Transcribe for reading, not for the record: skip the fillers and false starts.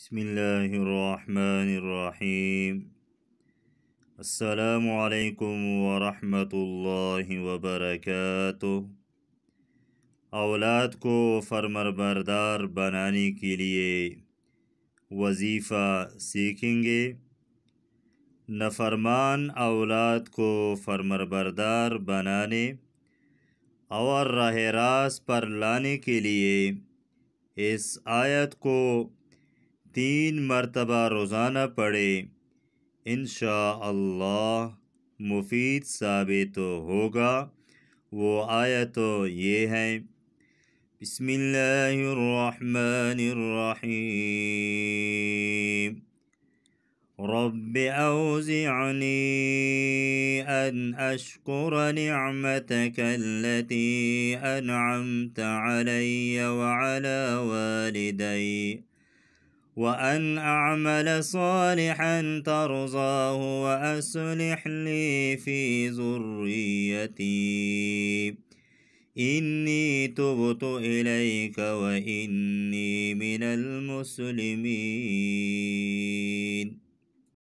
بسم اللہ الرحمن الرحیم۔ السلام علیکم ورحمۃ اللہ وبرکاتہ۔ اولاد کو فرمانبردار بنانے کے لیے وظیفہ سیکھیں گے۔ نافرمان اولاد کو فرمانبردار بنانے اور راہ راست پر لانے کے لیے اس آیت کو 3 مرتبہ روزانہ پڑھیں، انشاءاللہ مفید ثابت ہوگا۔ وہ آیت یہ ہے: بسم اللہ الرحمن الرحیم، رب اوزعنی ان اشکر نعمتک التي انعمت علی وعلى والدی وأن أعمل صالحا ترضاه وأصلح لي في ذريتي إني تبت إليك وإني من المسلمين۔